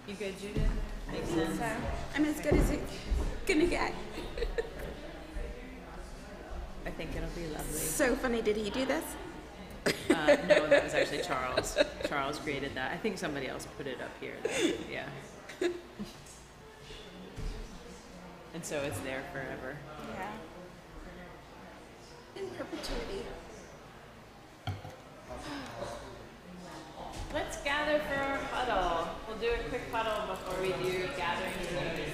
You good, Judith? Makes sense. So, I'm as good as it's gonna get. I think it'll be lovely. So funny, did he do this? No, that was actually Charles. Charles created that. I think somebody else put it up here. Yeah. And so it's there forever. Yeah. In perpetuity. Let's gather for our huddle. We'll do a quick huddle before we do gathering music.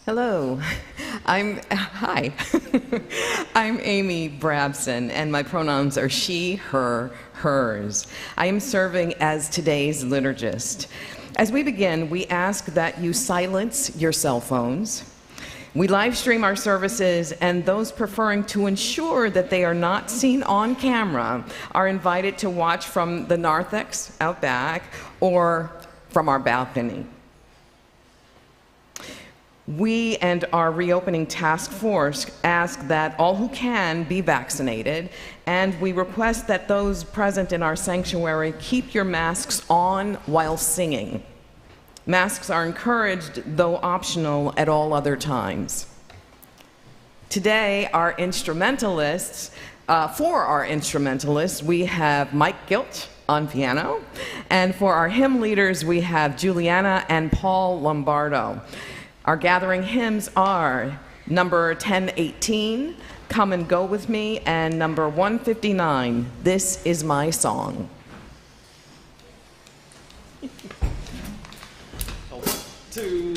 Hello, hi. I'm Amy Brabson, and my pronouns are she, her, hers. I am serving as today's liturgist. As we begin, we ask that you silence your cell phones. We live stream our services, and those preferring to ensure that they are not seen on camera are invited to watch from the narthex out back or from our balcony. We and our reopening task force ask that all who can be vaccinated, and we request that those present in our sanctuary keep your masks on while singing. Masks are encouraged, though optional, at all other times. Today, for our instrumentalists, we have Mike Gilt on piano, and for our hymn leaders, we have Juliana and Paul Lombardo. Our gathering hymns are number 1018, Come and Go With Me, and number 159, This Is My Song. Two.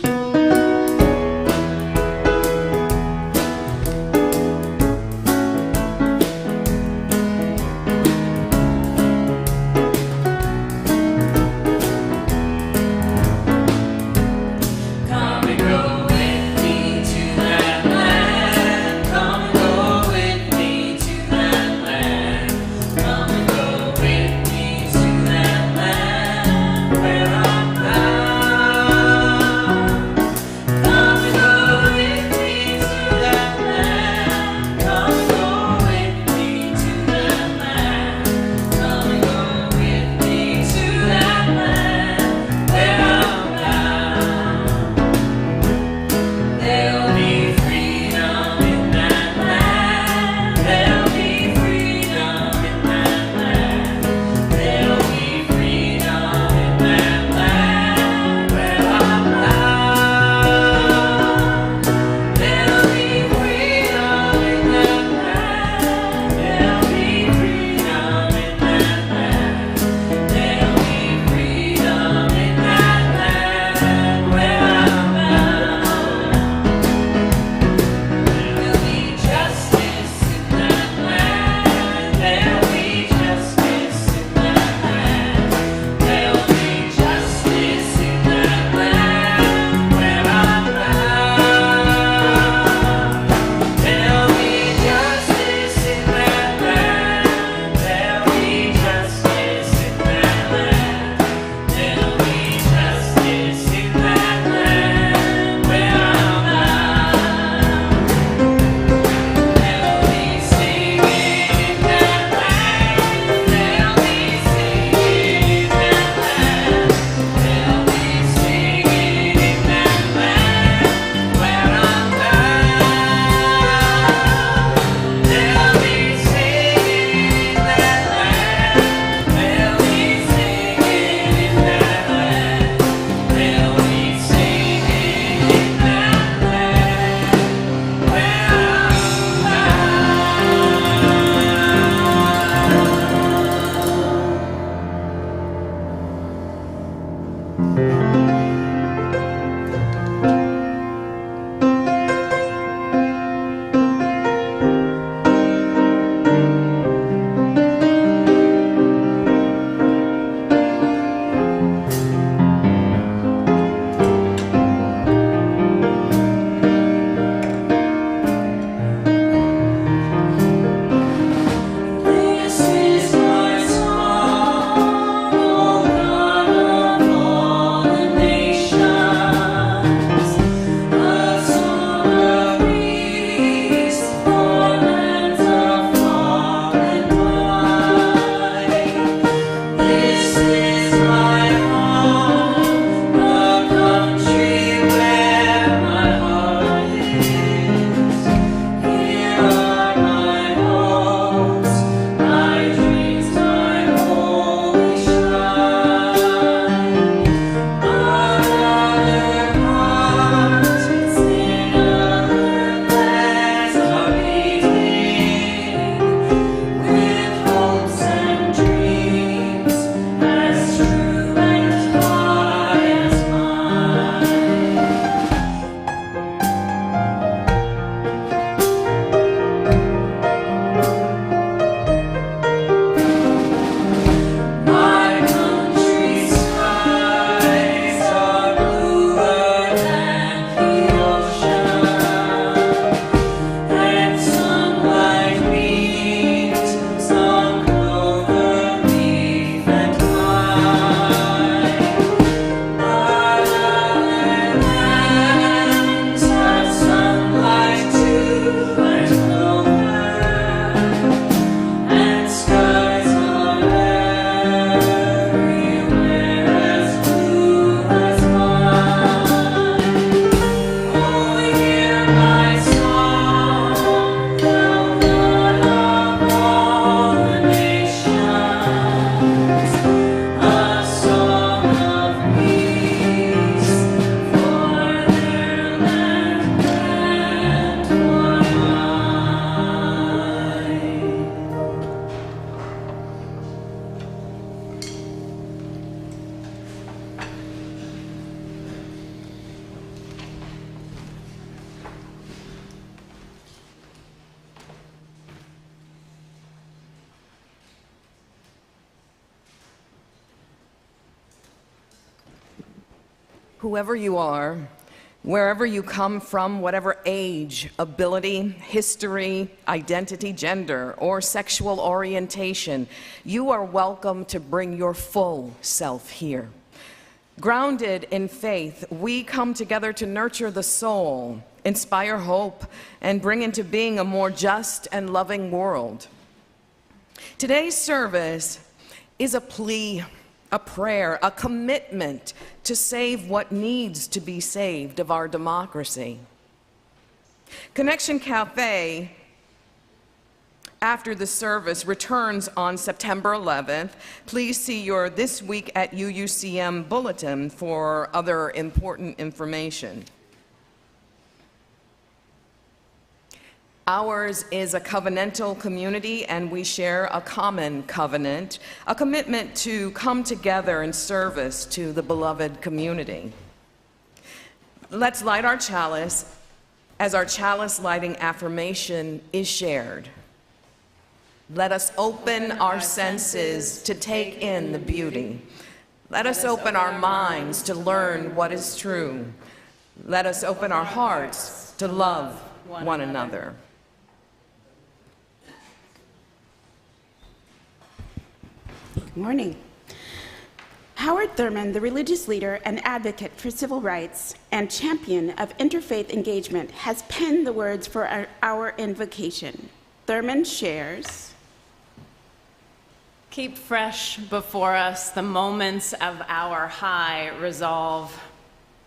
This is my song, oh God of all Whoever you are, wherever you come from, whatever age, ability, history, identity, gender, or sexual orientation, you are welcome to bring your full self here. Grounded in faith, we come together to nurture the soul, inspire hope, and bring into being a more just and loving world. Today's service is a plea, a prayer, a commitment to save what needs to be saved of our democracy. Connection Cafe, after the service, returns on September 11th. Please see your This Week at UUCM bulletin for other important information. Ours is a covenantal community, and we share a common covenant, a commitment to come together in service to the beloved community. Let's light our chalice as our chalice lighting affirmation is shared. Let us open our senses to take in the beauty. Let us open our minds to learn what is true. Let us open our hearts to love one another. Good morning. Howard Thurman, the religious leader and advocate for civil rights and champion of interfaith engagement, has penned the words for our invocation. Thurman shares, Keep fresh before us the moments of our high resolve.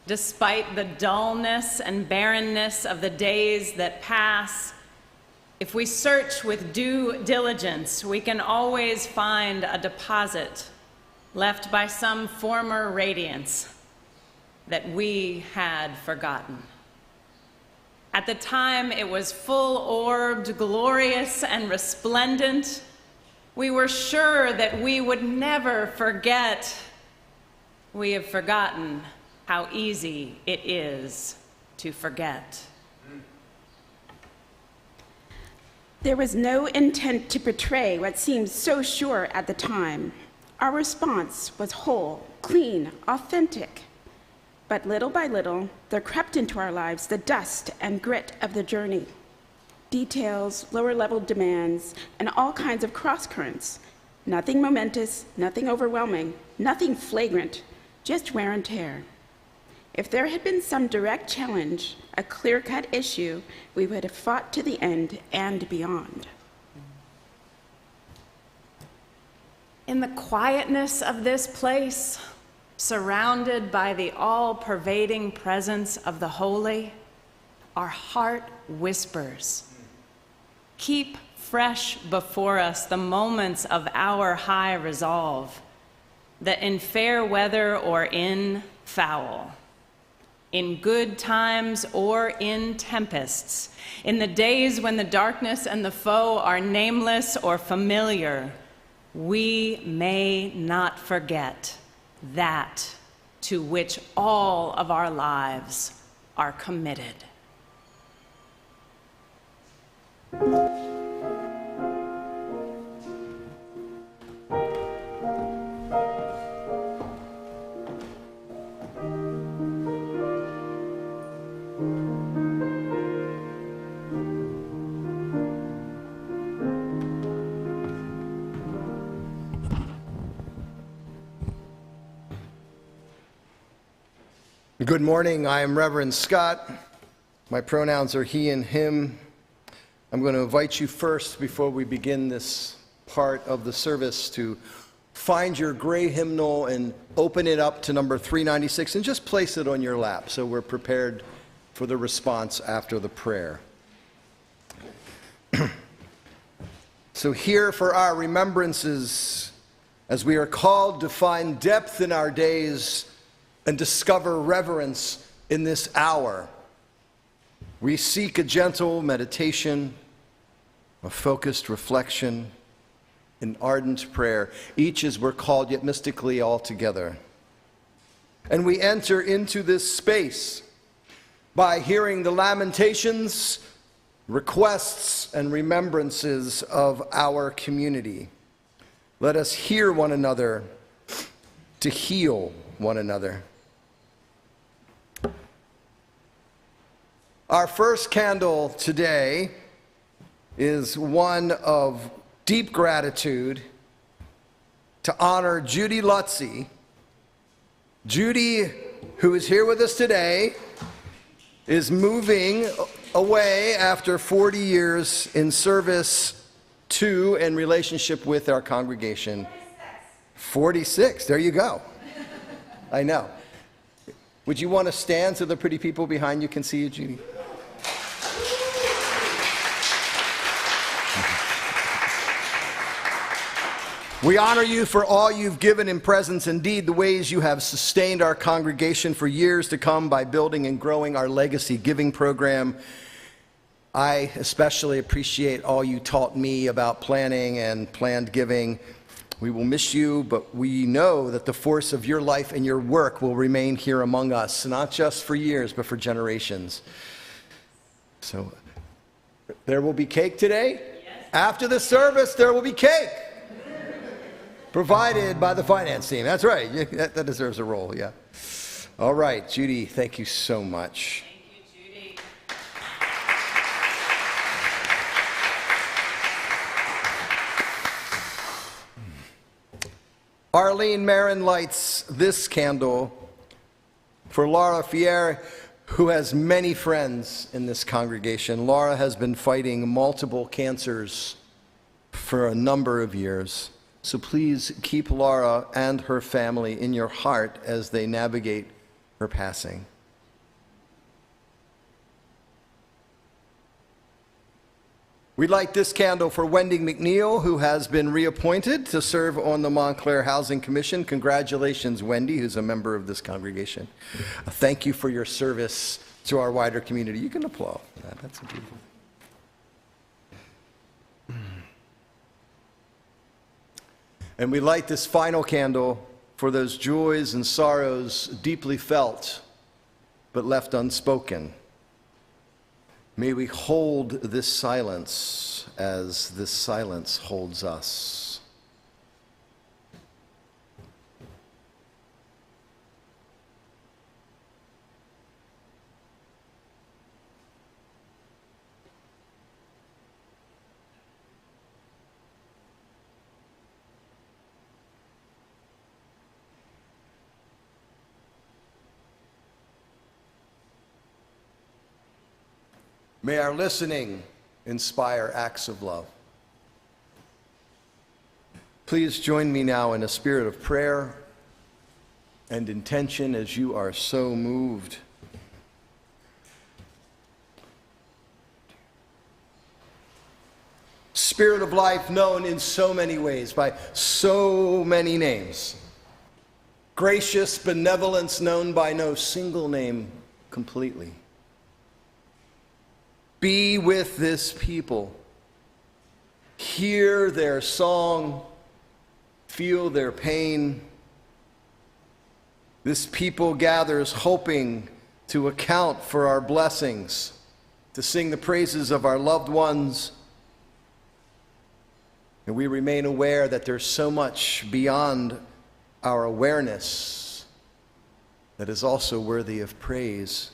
Despite the dullness and barrenness of the days that pass, if we search with due diligence, we can always find a deposit left by some former radiance that we had forgotten. At the time, it was full-orbed, glorious, and resplendent. We were sure that we would never forget. We have forgotten how easy it is to forget. there was no intent to betray what seemed so sure at the time. Our response was whole, clean, authentic. But little by little, there crept into our lives the dust and grit of the journey. Details, lower-level demands, and all kinds of cross-currents. Nothing momentous, nothing overwhelming, nothing flagrant, just wear and tear. If there had been some direct challenge, a clear-cut issue, we would have fought to the end and beyond. In the quietness of this place, surrounded by the all-pervading presence of the holy, our heart whispers. Keep fresh before us the moments of our high resolve, that in fair weather or in foul, in good times or in tempests, in the days when the darkness and the foe are nameless or familiar, we may not forget that to which all of our lives are committed. Good morning. I am Reverend Scott. My pronouns are he and him. I'm going to invite you first, before we begin this part of the service, to find your gray hymnal and open it up to number 396 and just place it on your lap so we're prepared for the response after the prayer. So here for our remembrances, as we are called to find depth in our days and discover reverence in this hour, we seek a gentle meditation, a focused reflection, an ardent prayer, each as we're called, yet mystically all together. And we enter into this space by hearing the lamentations, requests, and remembrances of our community. Let us hear one another to heal one another. Our first candle today is one of deep gratitude to honor Judy Lutzy. Judy, who is here with us today, is moving away after 40 years in service to and relationship with our congregation. 46, there you go. I know. Would you want to stand so the pretty people behind you can see you, Judy? We honor you for all you've given in presence, indeed the ways you have sustained our congregation for years to come by building and growing our legacy giving program. I especially appreciate all you taught me about planning and planned giving. We will miss you, but we know that the force of your life and your work will remain here among us, not just for years, but for generations. So there will be cake today. Yes. After the service, there will be cake. Provided by the finance team. That's right. That deserves a roll, yeah. All right, Judy, thank you so much. Thank you, Judy. Arlene Marin lights this candle for Laura Fier, who has many friends in this congregation. Laura has been fighting multiple cancers for a number of years. So please keep Laura and her family in your heart as they navigate her passing. We'd light this candle for Wendy Mcneil, who has been reappointed to serve on the Montclair Housing Commission. Congratulations, Wendy, who's a member of this congregation. Thank you for your service to our wider community. You can applaud that. That's beautiful. And we light this final candle for those joys and sorrows deeply felt but left unspoken. May we hold this silence as this silence holds us. May our listening inspire acts of love. Please join me now in a spirit of prayer and intention as you are so moved. Spirit of life known in so many ways, by so many names. Gracious benevolence known by no single name completely. Be with this people. Hear their song. Feel their pain. This people gathers hoping to account for our blessings, to sing the praises of our loved ones. And we remain aware that there's so much beyond our awareness that is also worthy of praise.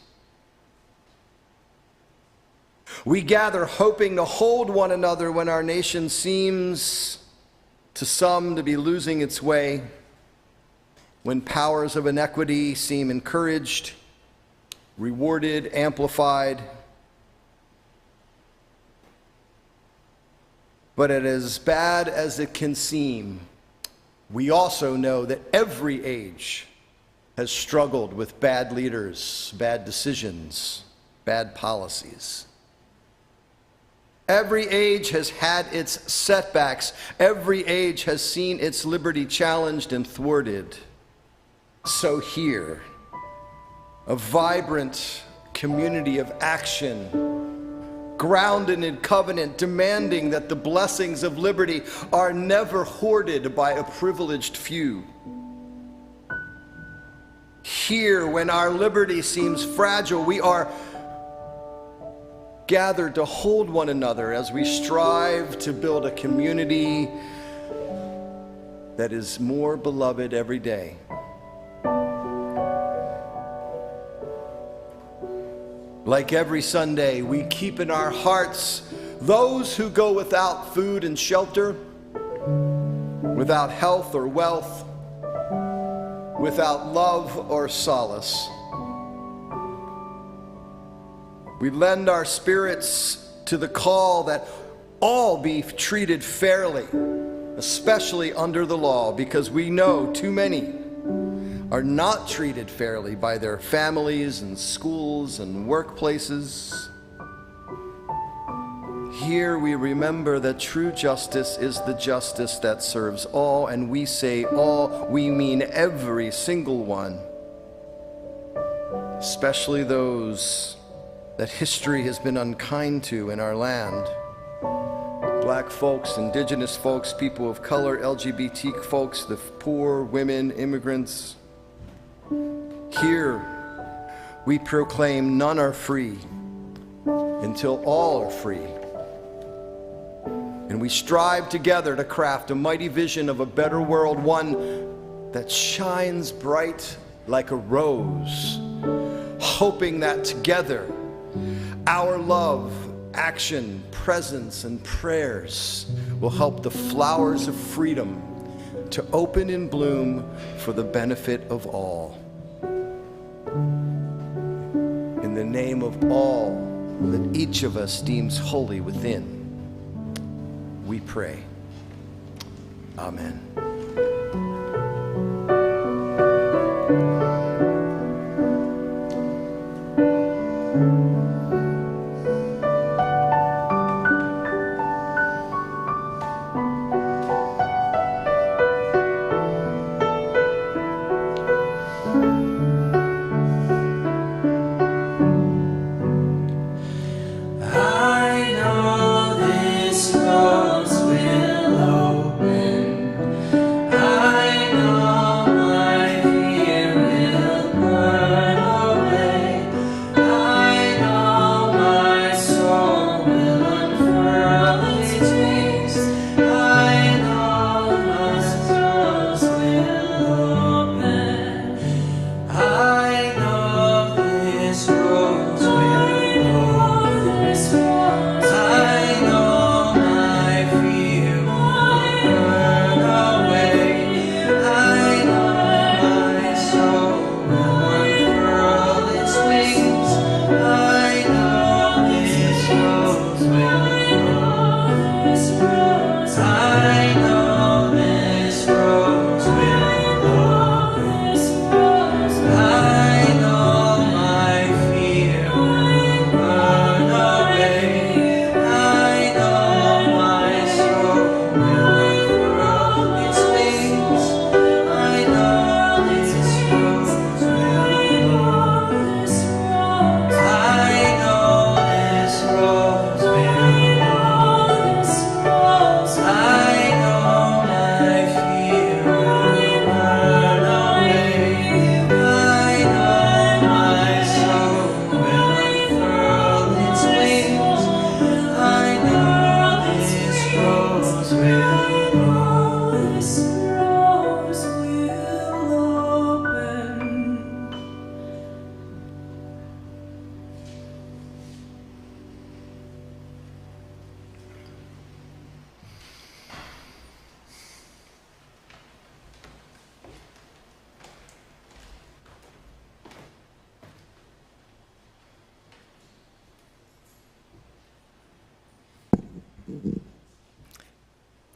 We gather hoping to hold one another when our nation seems to some to be losing its way, when powers of inequity seem encouraged, rewarded, amplified. But as bad as it can seem, we also know that every age has struggled with bad leaders, bad decisions, bad policies. Every age has had its setbacks. Every age has seen its liberty challenged and thwarted. So here, a vibrant community of action, grounded in covenant, demanding that the blessings of liberty are never hoarded by a privileged few. Here, when our liberty seems fragile, we are gathered to hold one another as we strive to build a community that is more beloved every day. Like every Sunday, we keep in our hearts those who go without food and shelter, without health or wealth, without love or solace. We lend our spirits to the call that all be treated fairly, especially under the law, because we know too many are not treated fairly by their families and schools and workplaces. Here we remember that true justice is the justice that serves all, and we say all, we mean every single one, especially those that history has been unkind to in our land. Black folks, indigenous folks, people of color, LGBT folks, the poor, women, immigrants. Here we proclaim none are free until all are free. And we strive together to craft a mighty vision of a better world, one that shines bright like a rose, hoping that together our love, action, presence, and prayers will help the flowers of freedom to open and bloom for the benefit of all. In the name of all that each of us deems holy within, we pray. Amen.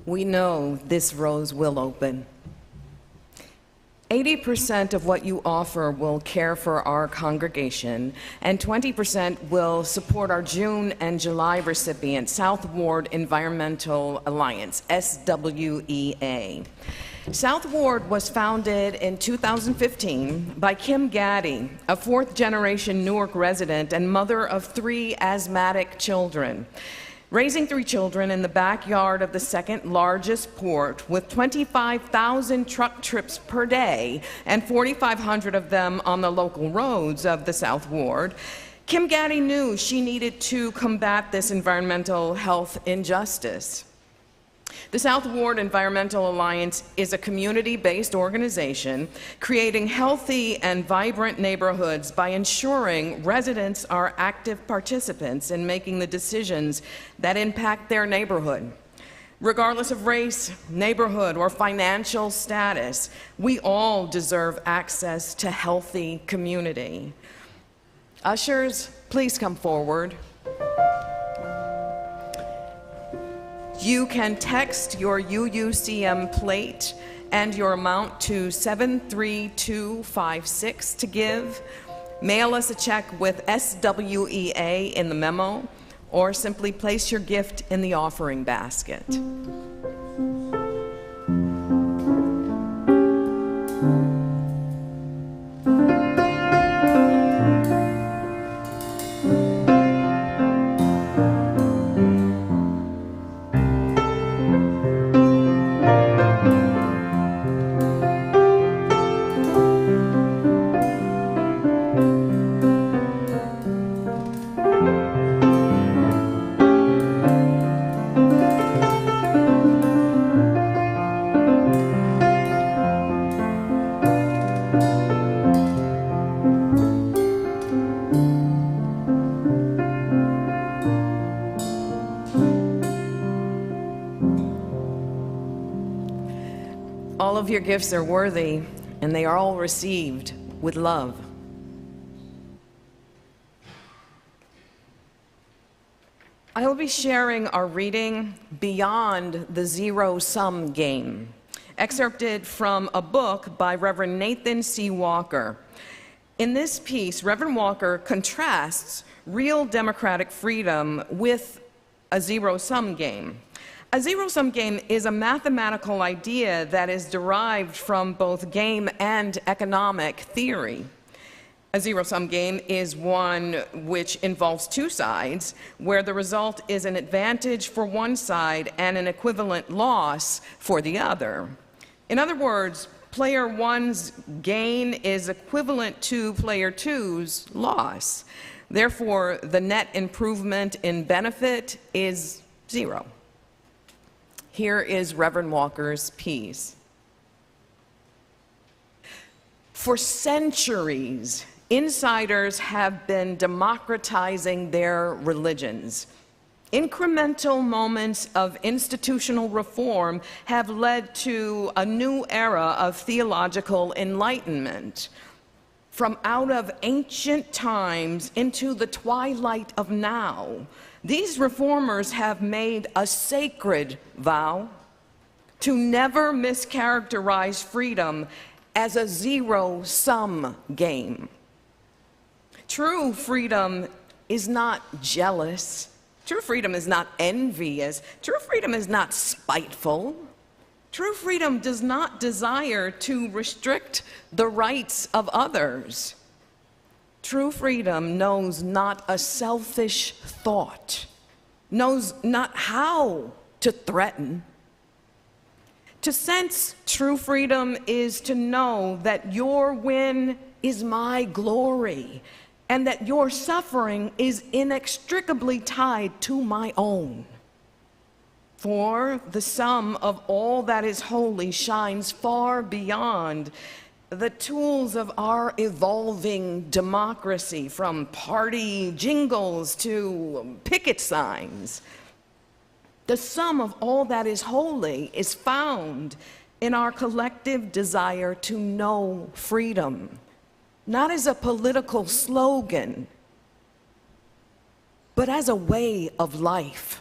We know this rose will open. 80% of what you offer will care for our congregation, and 20% will support our June and July recipient, South Ward Environmental Alliance, SWEA. South Ward was founded in 2015 by Kim Gaddy, a fourth-generation Newark resident and mother of 3 asthmatic children. Raising 3 children in the backyard of the second largest port with 25,000 truck trips per day and 4,500 of them on the local roads of the South Ward, Kim Gaddy knew she needed to combat this environmental health injustice. The South Ward Environmental Alliance is a community-based organization creating healthy and vibrant neighborhoods by ensuring residents are active participants in making the decisions that impact their neighborhood. Regardless of race, neighborhood, or financial status, we all deserve access to healthy community. Ushers, please come forward. You can text your UUCM plate and your amount to 73256 to give, mail us a check with SWEA in the memo, or simply place your gift in the offering basket. All of your gifts are worthy, and they are all received with love. I will be sharing our reading, Beyond the Zero-Sum Game, excerpted from a book by Reverend Nathan C. Walker. In this piece, Reverend Walker contrasts real democratic freedom with a zero-sum game. A zero-sum game is a mathematical idea that is derived from both game and economic theory. A zero-sum game is one which involves two sides, where the result is an advantage for one side and an equivalent loss for the other. In other words, player one's gain is equivalent to player two's loss. Therefore, the net improvement in benefit is zero. Here is Reverend Walker's piece. For centuries, insiders have been democratizing their religions. Incremental moments of institutional reform have led to a new era of theological enlightenment. From out of ancient times into the twilight of now, these reformers have made a sacred vow to never mischaracterize freedom as a zero-sum game. True freedom is not jealous. True freedom is not envious. True freedom is not spiteful. True freedom does not desire to restrict the rights of others. True freedom knows not a selfish thought, knows not how to threaten. To sense true freedom is to know that your win is my glory, and that your suffering is inextricably tied to my own. For the sum of all that is holy shines far beyond the tools of our evolving democracy, from party jingles to picket signs. The sum of all that is holy is found in our collective desire to know freedom, not as a political slogan, but as a way of life.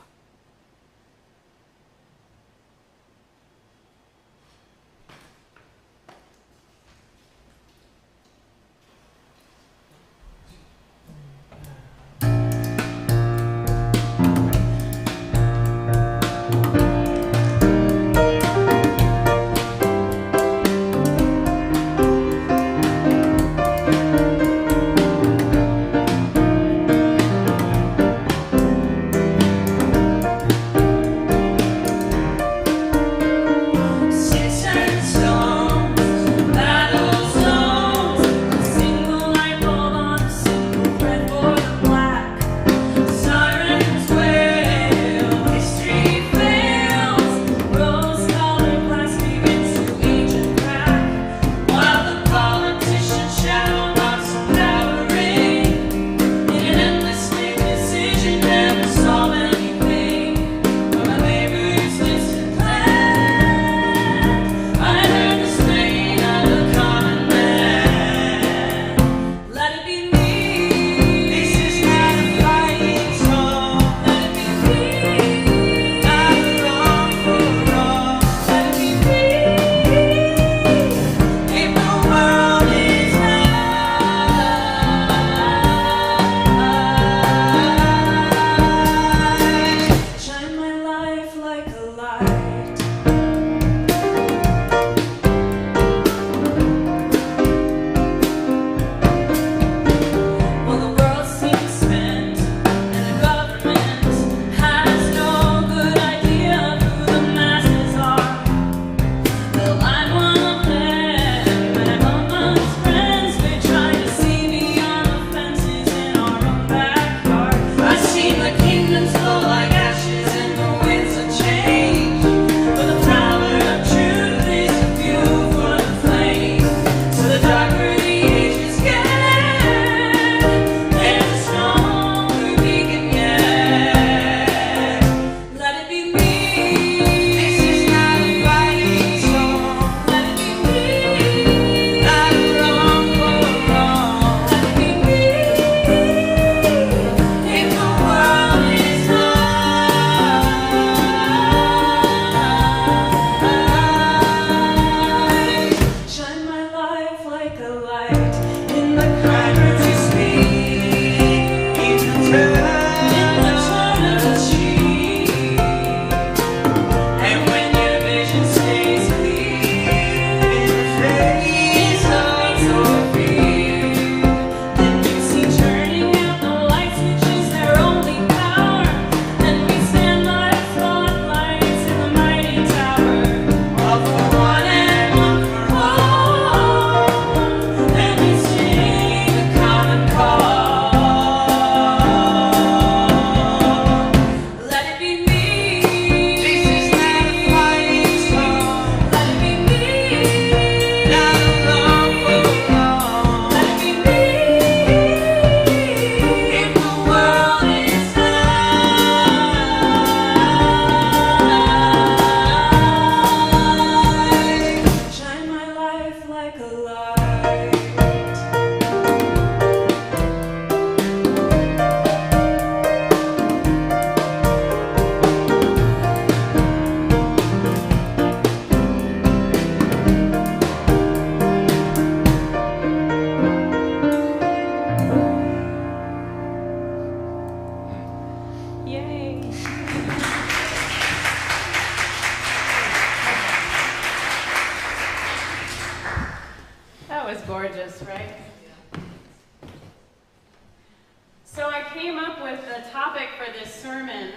the topic for this sermon,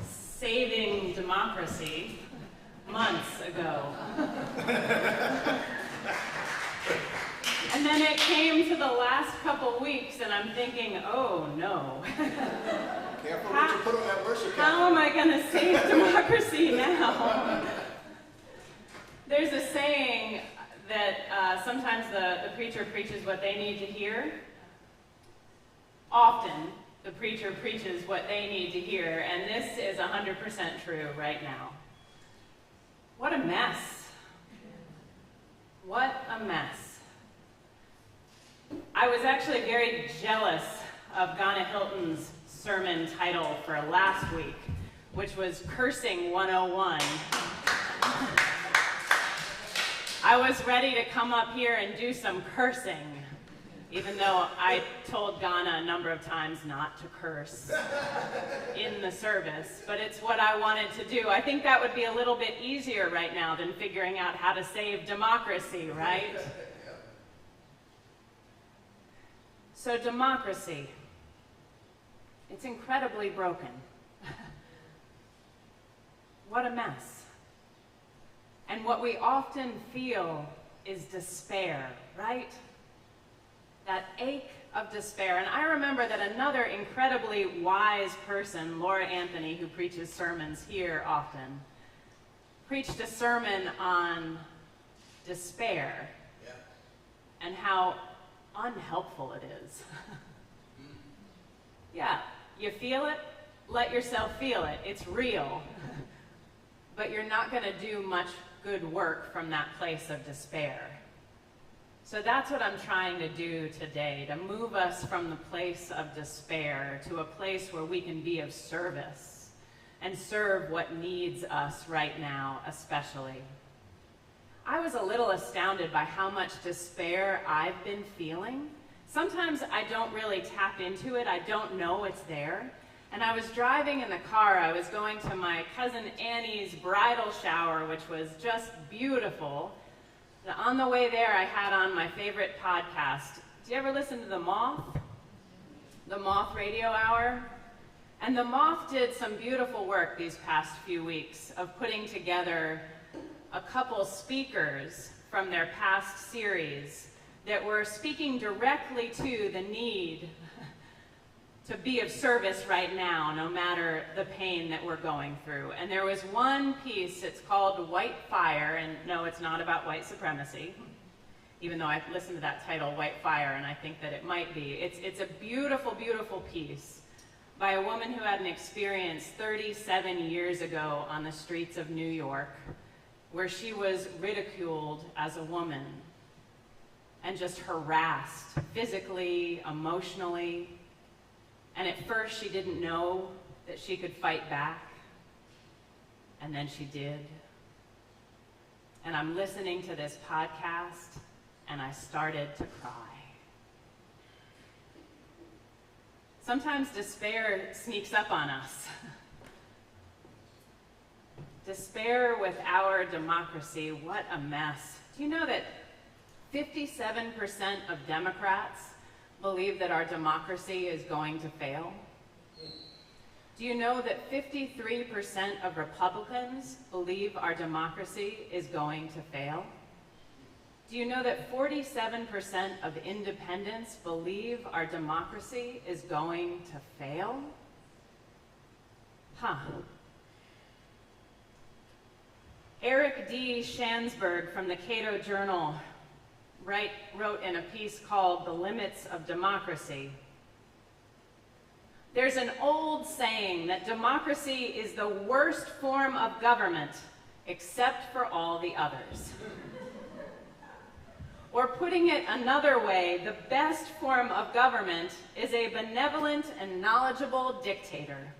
Saving Democracy, months ago. And then it came to the last couple weeks, and I'm thinking, oh no. Careful what you put on that worship How am I going to save democracy now? There's a saying that sometimes the preacher preaches what they need to hear. Often, the preacher preaches what they need to hear, and this is 100% true right now. What a mess. What a mess. I was actually very jealous of Ghana Hilton's sermon title for last week, which was Cursing 101. I was ready to come up here and do some cursing, even though I told Ghana a number of times not to curse in the service, but it's what I wanted to do. I think that would be a little bit easier right now than figuring out how to save democracy, right? So democracy, it's incredibly broken. What a mess. And what we often feel is despair, right? That ache of despair. And I remember that another incredibly wise person, Laura Anthony, who preaches sermons here often, preached a sermon on despair and how unhelpful it is. Yeah, you feel it, let yourself feel it. It's real. But you're not going to do much good work from that place of despair. So that's what I'm trying to do today, to move us from the place of despair to a place where we can be of service and serve what needs us right now, especially. I was a little astounded by how much despair I've been feeling. Sometimes I don't really tap into it. I don't know it's there. And I was driving in the car. I was going to my cousin Annie's bridal shower, which was just beautiful. On the way there, I had on my favorite podcast. Do you ever listen to The Moth? The Moth Radio Hour? And The Moth did some beautiful work these past few weeks of putting together a couple speakers from their past series that were speaking directly to the need to be of service right now, no matter the pain that we're going through. And there was one piece, it's called White Fier, and no, it's not about white supremacy, even though I've listened to that title, White Fier, and I think that it might be. It's a beautiful, beautiful piece by a woman who had an experience 37 years ago on the streets of New York, where she was ridiculed as a woman and just harassed physically, emotionally. And at first she didn't know that she could fight back, and then she did. And I'm listening to this podcast, and I started to cry. Sometimes despair sneaks up on us. Despair with our democracy, what a mess. Do you know that 57% of Democrats believe that our democracy is going to fail? Do you know that 53% of Republicans believe our democracy is going to fail? Do you know that 47% of independents believe our democracy is going to fail? Huh. Eric D. Shansberg from the Cato Journal wrote in a piece called The Limits of Democracy. There's an old saying that democracy is the worst form of government except for all the others. Or putting it another way, the best form of government is a benevolent and knowledgeable dictator,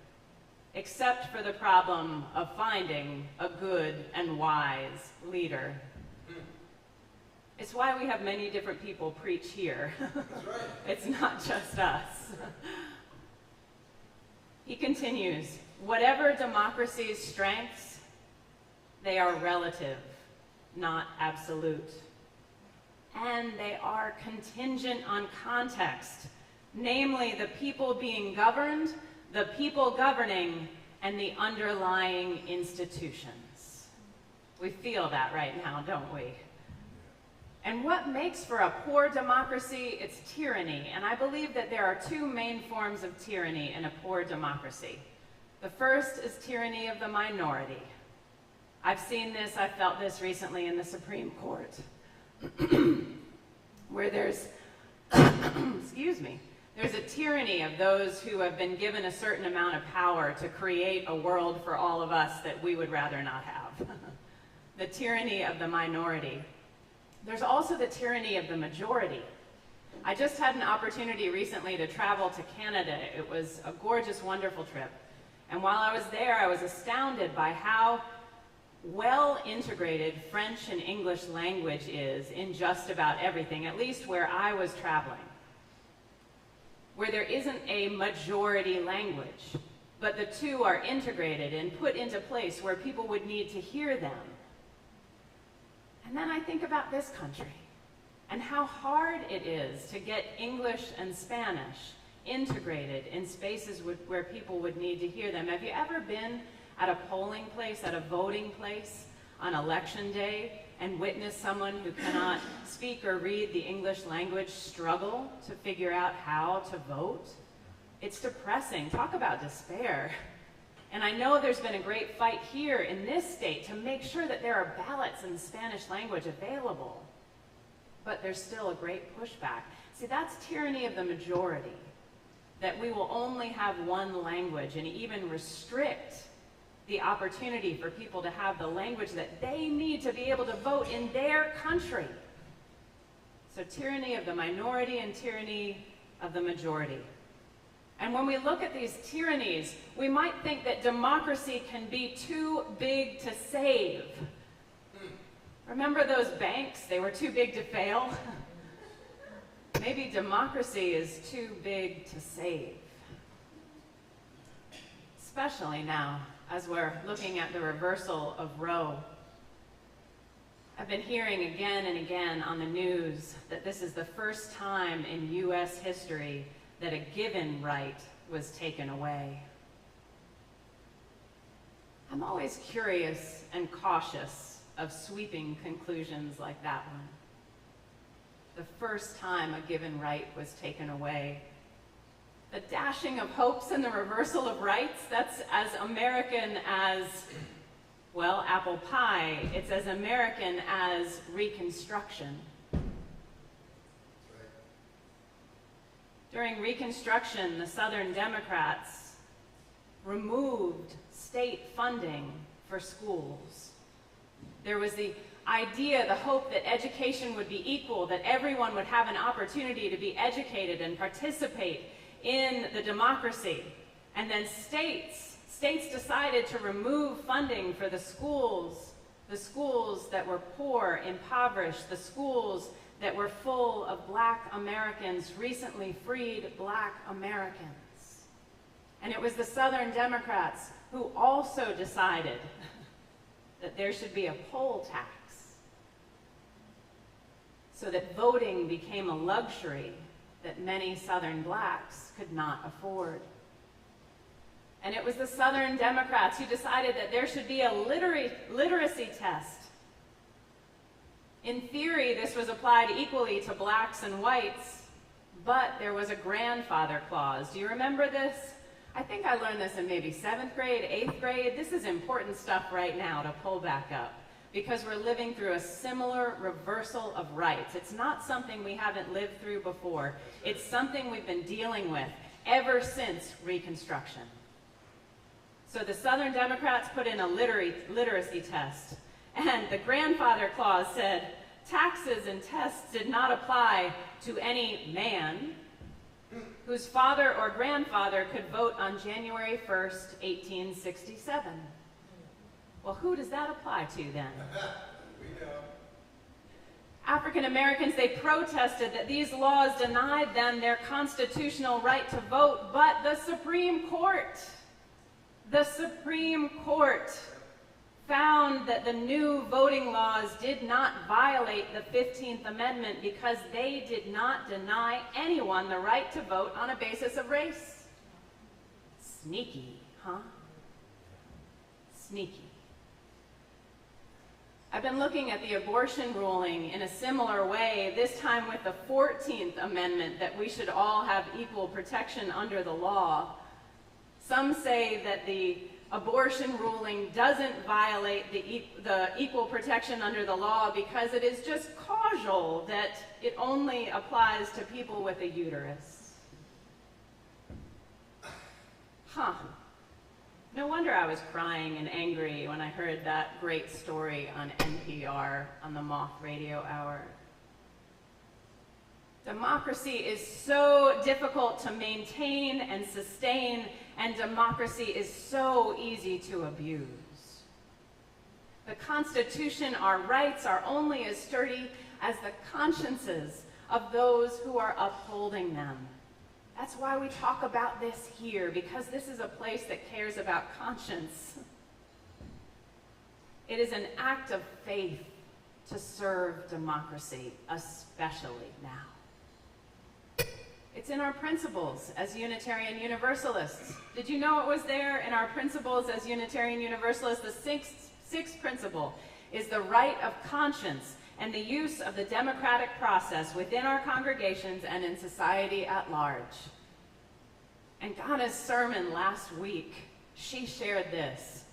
except for the problem of finding a good and wise leader. It's why we have many different people preach here. That's right. It's not just us. He continues, whatever democracy's strengths, they are relative, not absolute. And they are contingent on context, namely the people being governed the people governing, and the underlying institutions. We feel that right now, don't we? And what makes for a poor democracy? It's tyranny. And I believe that there are two main forms of tyranny in a poor democracy. The first is tyranny of the minority. I've seen this, I felt this recently in the Supreme Court, where there's, excuse me, there's a tyranny of those who have been given a certain amount of power to create a world for all of us that we would rather not have. The tyranny of the minority. There's also the tyranny of the majority. I just had an opportunity recently to travel to Canada. It was a gorgeous, wonderful trip. And while I was there, I was astounded by how well integrated French and English language is in just about everything, at least where I was traveling. Where there isn't a majority language, but the two are integrated and put into place where people would need to hear them. And then I think about this country and how hard it is to get English and Spanish integrated in spaces where people would need to hear them. Have you ever been at a polling place, at a voting place on election day and witnessed someone who cannot speak or read the English language struggle to figure out how to vote? It's depressing. Talk about despair. And I know there's been a great fight here in this state to make sure that there are ballots in the Spanish language available. But there's still a great pushback. See, that's tyranny of the majority, that we will only have one language and even restrict the opportunity for people to have the language that they need to be able to vote in their country. So tyranny of the minority and tyranny of the majority. And when we look at these tyrannies, we might think that democracy can be too big to save. Remember those banks? They were too big to fail. Maybe democracy is too big to save. Especially now, as we're looking at the reversal of Roe. I've been hearing again and again on the news that this is the first time in U.S. history that a given right was taken away. I'm always curious and cautious of sweeping conclusions like that one. The first time a given right was taken away. The dashing of hopes and the reversal of rights, that's as American as, well, apple pie. It's as American as Reconstruction. During Reconstruction, the Southern Democrats removed state funding for schools. There was the idea, the hope that education would be equal, that everyone would have an opportunity to be educated and participate in the democracy. And then states decided to remove funding for the schools that were poor, impoverished, the schools that were full of Black Americans, recently freed Black Americans. And it was the Southern Democrats who also decided that there should be a poll tax so that voting became a luxury that many Southern Blacks could not afford. And it was the Southern Democrats who decided that there should be a literacy test. In theory, this was applied equally to blacks and whites, but there was a grandfather clause. Do you remember this? I think I learned this in maybe 7th grade, 8th grade. This is important stuff right now to pull back up because we're living through a similar reversal of rights. It's not something we haven't lived through before. It's something we've been dealing with ever since Reconstruction. So the Southern Democrats put in a literacy test. And the grandfather clause said, taxes and tests did not apply to any man whose father or grandfather could vote on January 1st, 1867. Well, who does that apply to then? We know. African Americans, they protested that these laws denied them their constitutional right to vote, but the Supreme Court found that the new voting laws did not violate the 15th Amendment because they did not deny anyone the right to vote on a basis of race. Sneaky, huh? Sneaky. I've been looking at the abortion ruling in a similar way, this time with the 14th Amendment, that we should all have equal protection under the law. Some say that the abortion ruling doesn't violate the equal protection under the law because it is just causal, that it only applies to people with a uterus. Huh. No wonder I was crying and angry when I heard that great story on NPR on the Moth Radio Hour. Democracy is so difficult to maintain and sustain, and democracy is so easy to abuse. The Constitution, our rights, are only as sturdy as the consciences of those who are upholding them. That's why we talk about this here, because this is a place that cares about conscience. It is an act of faith to serve democracy, especially now. It's in our principles as Unitarian Universalists. Did you know it was there in our principles as Unitarian Universalists? The sixth principle is the right of conscience and the use of the democratic process within our congregations and in society at large. And Ghana's sermon last week, she shared this.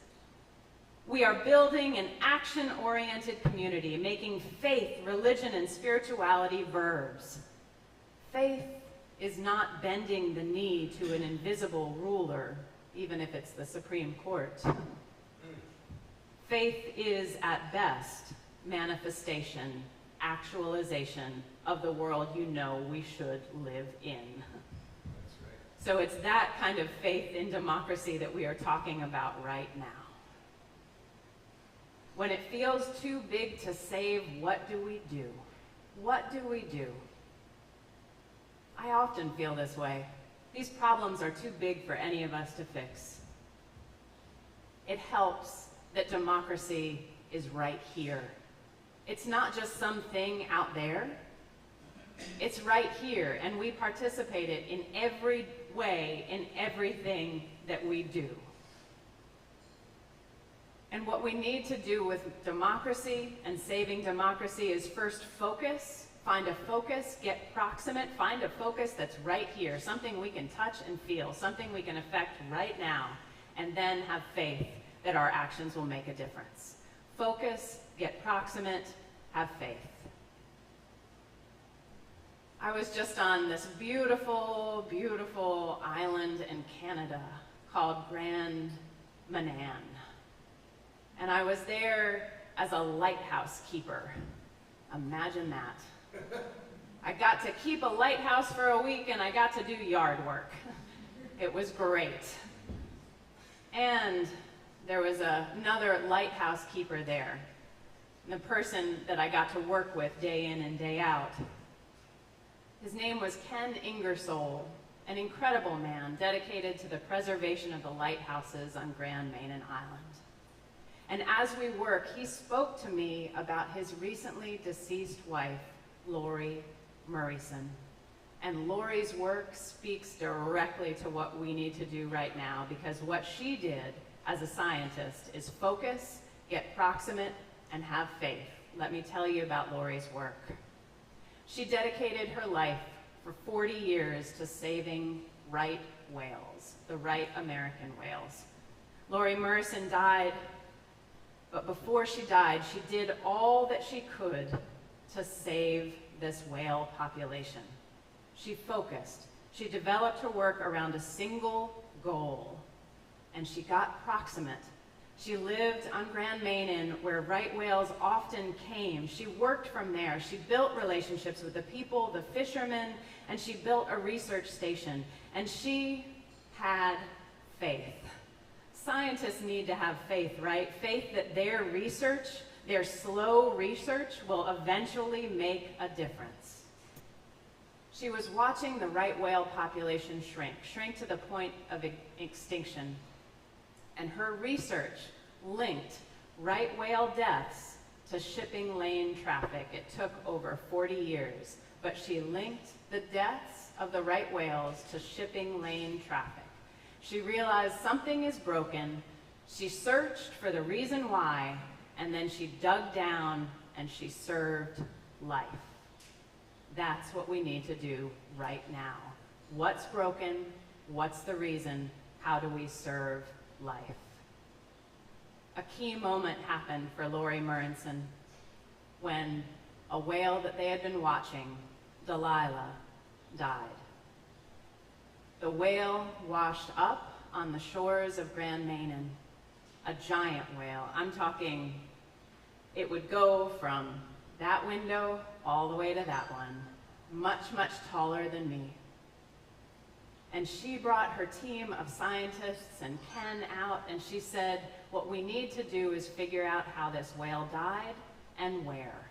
We are building an action-oriented community, making faith, religion, and spirituality verbs. Faith is not bending the knee to an invisible ruler, even if it's the Supreme Court. Faith is, at best, manifestation, actualization of the world you know we should live in. So it's that kind of faith in democracy that we are talking about right now. When it feels too big to save, what do we do? What do we do? I often feel this way. These problems are too big for any of us to fix. It helps that democracy is right here. It's not just something out there. It's right here, and we participate in every way, in everything that we do. And what we need to do with democracy and saving democracy is first focus, find a focus, get proximate, find a focus that's right here, something we can touch and feel, something we can affect right now, and then have faith that our actions will make a difference. Focus, get proximate, have faith. I was just on this beautiful, beautiful island in Canada called Grand Manan. And I was there as a lighthouse keeper. Imagine that. I got to keep a lighthouse for a week and I got to do yard work. It was great. And there was another lighthouse keeper there. And the person that I got to work with day in and day out. His name was Ken Ingersoll, an incredible man dedicated to the preservation of the lighthouses on Grand Manan Island. And as we work, he spoke to me about his recently deceased wife, Laurie Murrayson. And Laurie's work speaks directly to what we need to do right now, because what she did as a scientist is focus, get proximate, and have faith. Let me tell you about Laurie's work. She dedicated her life for 40 years to saving right whales, the right American whales. Laurie Murrayson died, but before she died, she did all that she could to save this whale population. She focused. She developed her work around a single goal, and she got proximate. She lived on Grand Manan, where right whales often came. She worked from there. She built relationships with the people, the fishermen, and she built a research station. And she had faith. Scientists need to have faith, right? Faith that their research, their slow research, will eventually make a difference. She was watching the right whale population shrink to the point of extinction. And her research linked right whale deaths to shipping lane traffic. It took over 40 years, but she linked the deaths of the right whales to shipping lane traffic. She realized something is broken. She searched for the reason why, and then she dug down and she served life. That's what we need to do right now. What's broken? What's the reason? How do we serve life? A key moment happened for Laurie Murrayson when a whale that they had been watching, Delilah, died. The whale washed up on the shores of Grand Manan, a giant whale. I'm talking, it would go from that window all the way to that one, much, much taller than me. And she brought her team of scientists and Ken out, and she said, what we need to do is figure out how this whale died and where.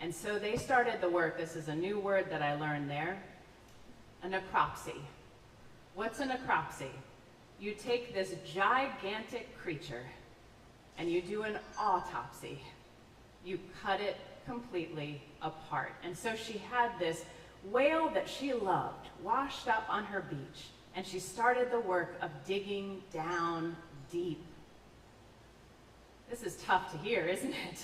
And so they started the work. This is a new word that I learned there, a necropsy. What's a necropsy? You take this gigantic creature and you do an autopsy. You cut it completely apart. And so she had this whale that she loved washed up on her beach, and she started the work of digging down deep. This is tough to hear, isn't it?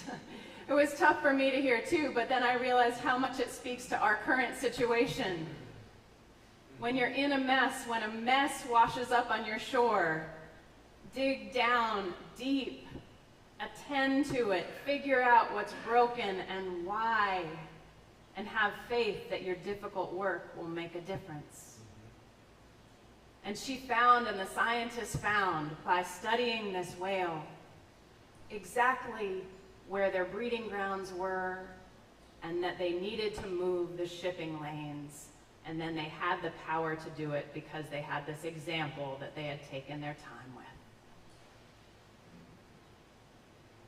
It was tough for me to hear too, but then I realized how much it speaks to our current situation. When you're in a mess, when a mess washes up on your shore, dig down deep, attend to it, figure out what's broken and why, and have faith that your difficult work will make a difference. And she found, and the scientists found, by studying this whale, exactly where their breeding grounds were, and that they needed to move the shipping lanes. And then they had the power to do it because they had this example that they had taken their time with.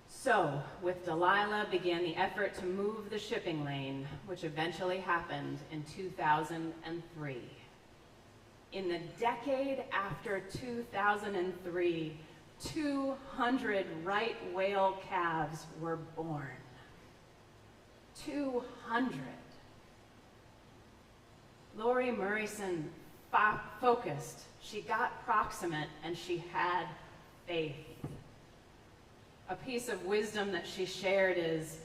So, with Delilah began the effort to move the shipping lane, which eventually happened in 2003. In the decade after 2003, 200 right whale calves were born. 200. Laurie Murrayson focused. She got proximate, and she had faith. A piece of wisdom that she shared is,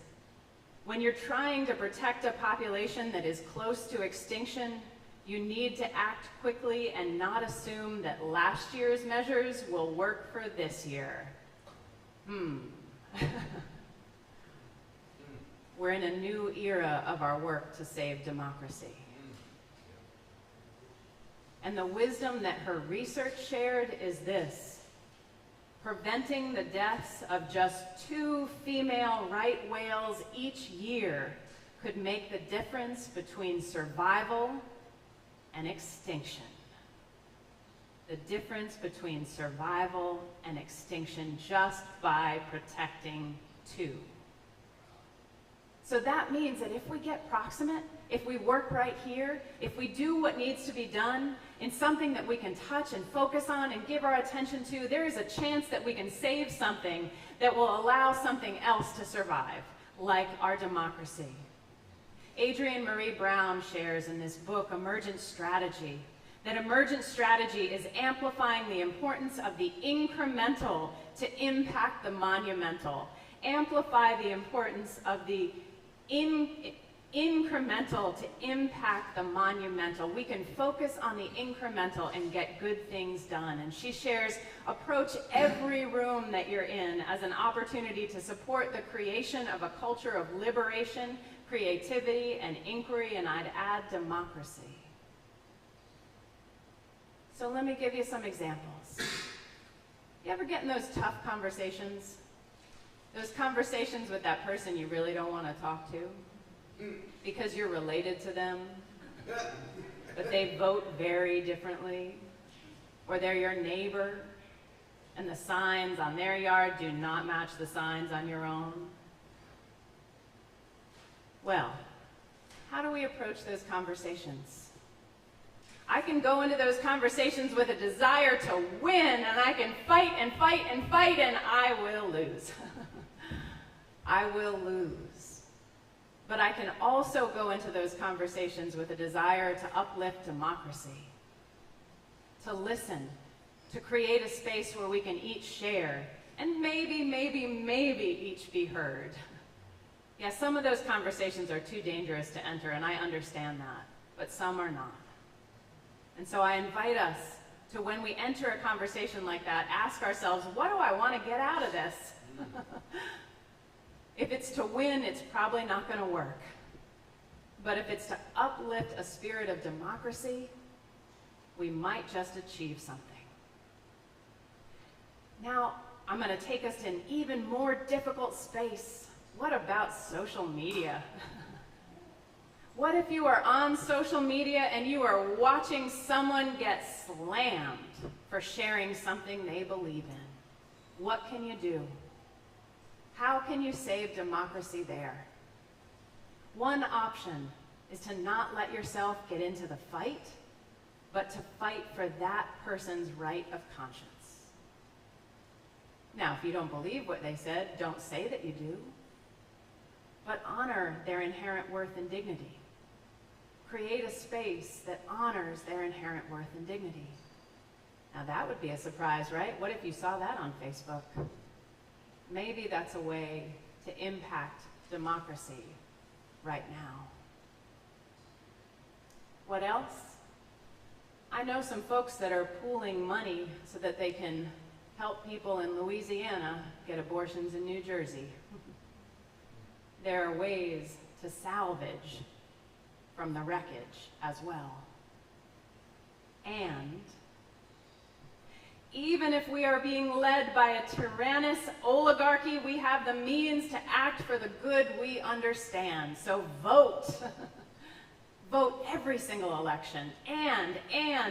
when you're trying to protect a population that is close to extinction, you need to act quickly and not assume that last year's measures will work for this year. We're in a new era of our work to save democracy. And the wisdom that her research shared is this: preventing the deaths of just 2 female right whales each year could make the difference between survival and extinction. The difference between survival and extinction just by protecting 2. So that means that if we get proximate, if we work right here, if we do what needs to be done in something that we can touch and focus on and give our attention to, there is a chance that we can save something that will allow something else to survive, like our democracy. Adrienne Marie Brown shares in this book, Emergent Strategy, that emergent strategy is amplifying the importance of the incremental to impact the monumental. Amplify the importance of the incremental to impact the monumental. We can focus on the incremental and get good things done. And she shares, approach every room that you're in as an opportunity to support the creation of a culture of liberation, creativity, and inquiry, and I'd add democracy. So let me give you some examples. You ever get in those tough conversations? Those conversations with that person you really don't want to talk to because you're related to them, but they vote very differently, or they're your neighbor, and the signs on their yard do not match the signs on your own. Well, how do we approach those conversations? I can go into those conversations with a desire to win, and I can fight and fight and fight, and I will lose. I will lose. But I can also go into those conversations with a desire to uplift democracy. to listen, to create a space where we can each share, and maybe each be heard. Yeah, some of those conversations are too dangerous to enter, and I understand that, but some are not. And so I invite us to, when we enter a conversation like that, ask ourselves, what do I want to get out of this? If it's to win, it's probably not going to work. But if it's to uplift a spirit of democracy, we might just achieve something. Now, I'm going to take us to an even more difficult space. What about social media? What if you are on social media and you are watching someone get slammed for sharing something they believe in? What can you do? How can you save democracy there? One option is to not let yourself get into the fight, but to fight for that person's right of conscience. Now, if you don't believe what they said, don't say that you do, but honor their inherent worth and dignity. Create a space that honors their inherent worth and dignity. Now that would be a surprise, right? What if you saw that on Facebook? Maybe that's a way to impact democracy right now. What else? I know some folks that are pooling money so that they can help people in Louisiana get abortions in New Jersey. There are ways to salvage from the wreckage as well. And even if we are being led by a tyrannous oligarchy, we have the means to act for the good we understand. So vote. Vote every single election. And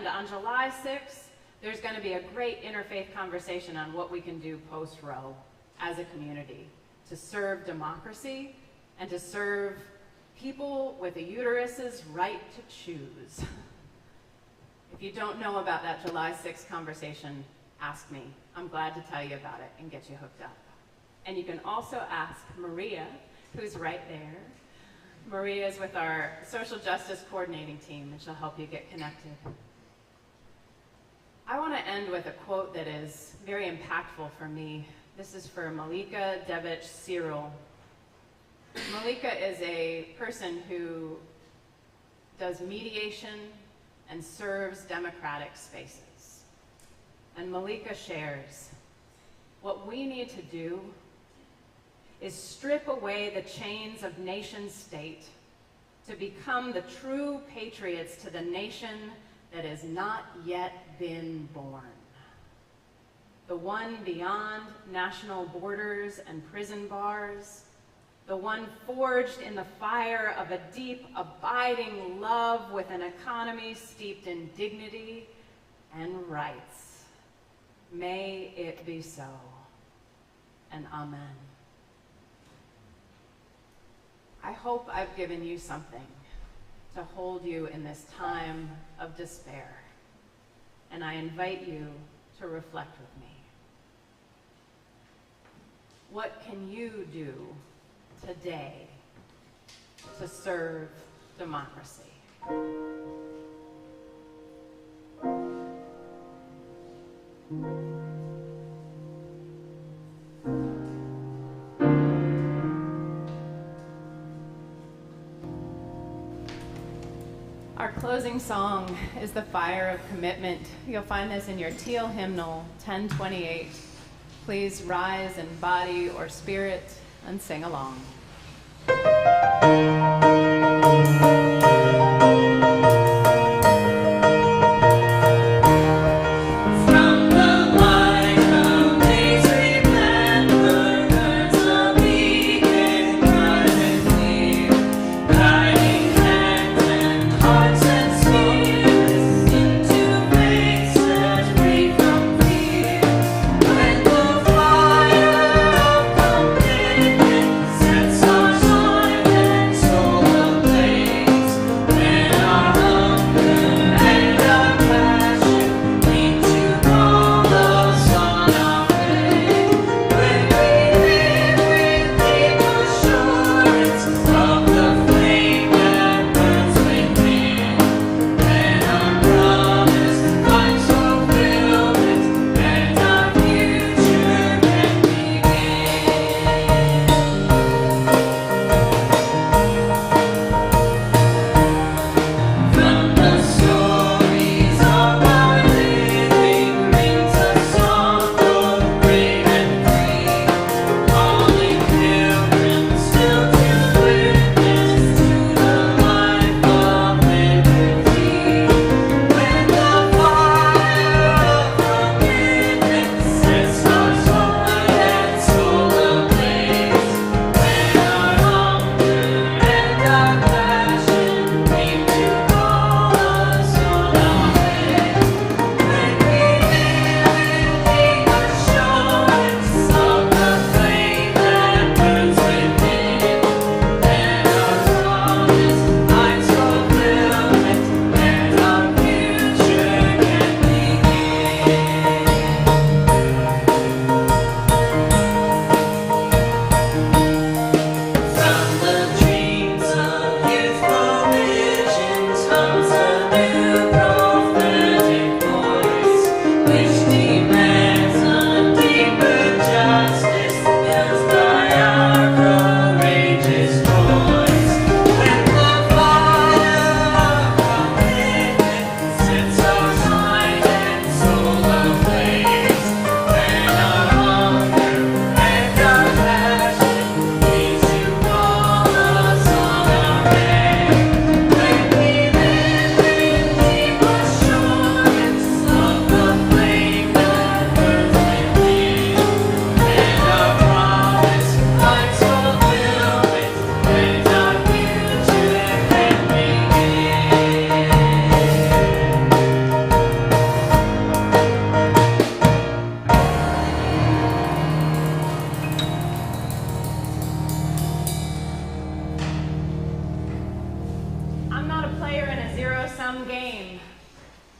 on July 6th, there's going to be a great interfaith conversation on what we can do post-Roe as a community to serve democracy and to serve people with a uterus's right to choose. If you don't know about that July 6th conversation, ask me. I'm glad to tell you about it and get you hooked up. And you can also ask Maria, who's right there. Maria is with our social justice coordinating team, and she'll help you get connected. I want to end with a quote that is very impactful for me. This is for Malika Devich Cyril. Malika is a person who does mediation and serves democratic spaces. And Malika shares, what we need to do is strip away the chains of nation state to become the true patriots to the nation that has not yet been born. The one beyond national borders and prison bars, the one forged in the fire of a deep, abiding love with an economy steeped in dignity and rights. May it be so, and amen. I hope I've given you something to hold you in this time of despair, and I invite you to reflect with me. What can you do today to serve democracy? Our closing song is The Fire of Commitment. You'll find this in your teal hymnal, 1028. Please rise in body or spirit and sing along. Soul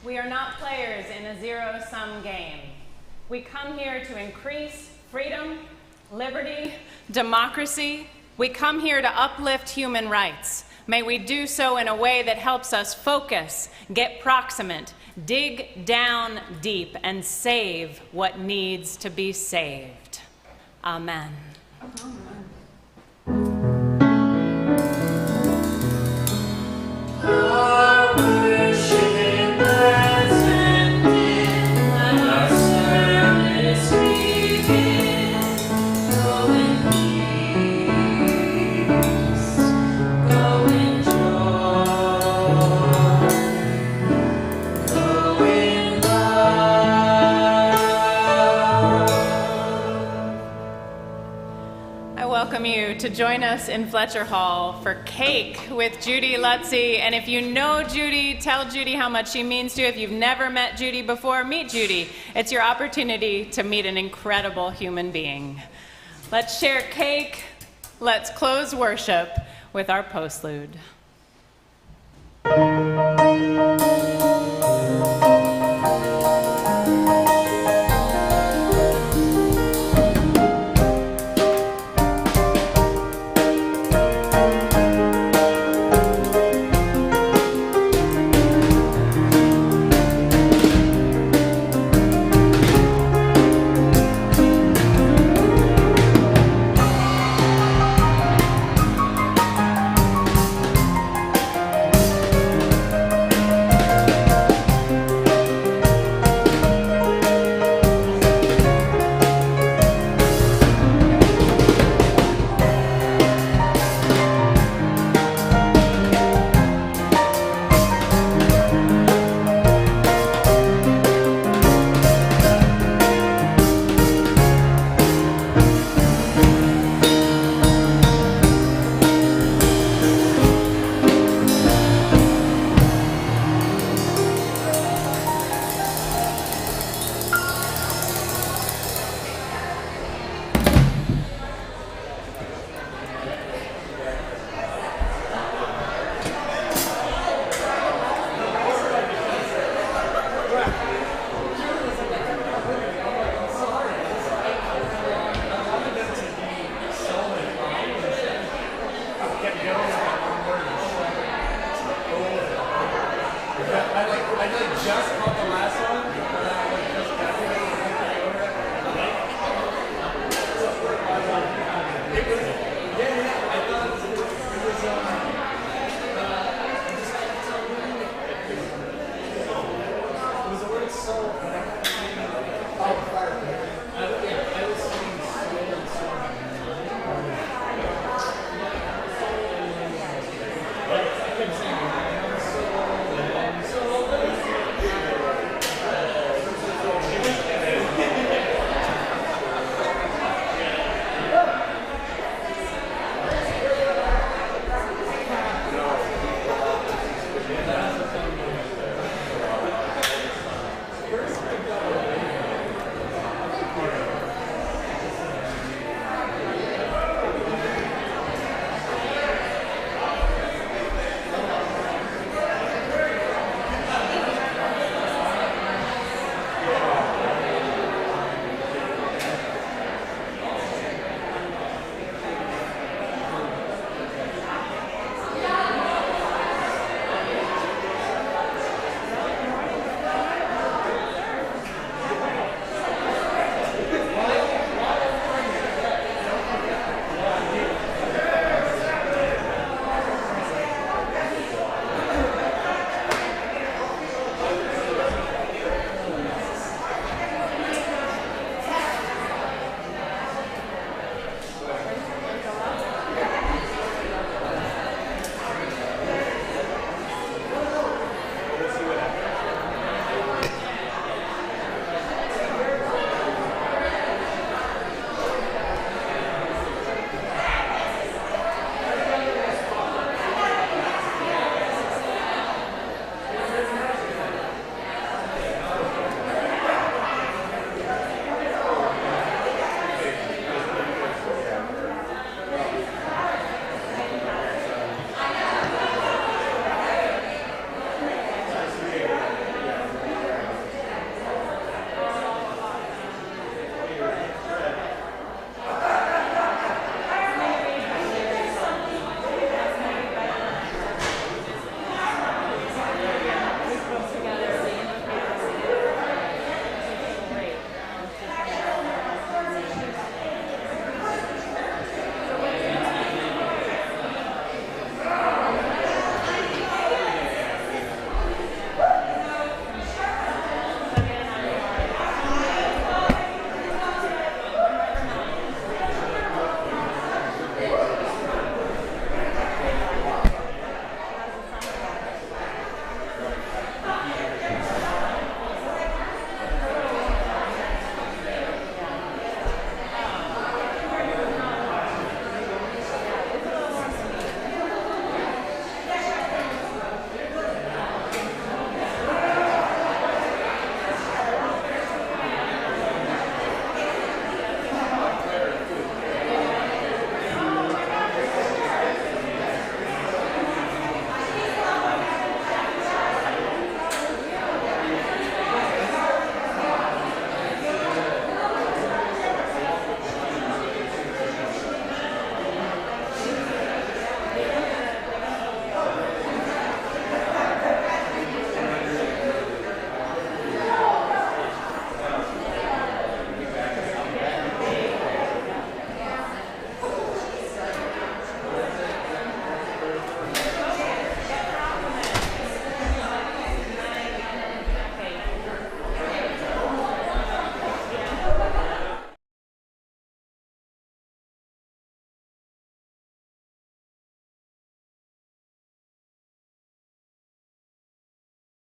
We are not players in a zero-sum game. We come here to increase freedom, liberty, democracy. We come here to uplift human rights. May we do so in a way that helps us focus, get proximate, dig down deep, and save what needs to be saved. Amen. To join us in Fletcher Hall for Cake with Judy Lutzy. And if you know Judy, tell Judy how much she means to you. If you've never met Judy before, meet Judy. It's your opportunity to meet an incredible human being. Let's share cake. Let's close worship with our postlude. I just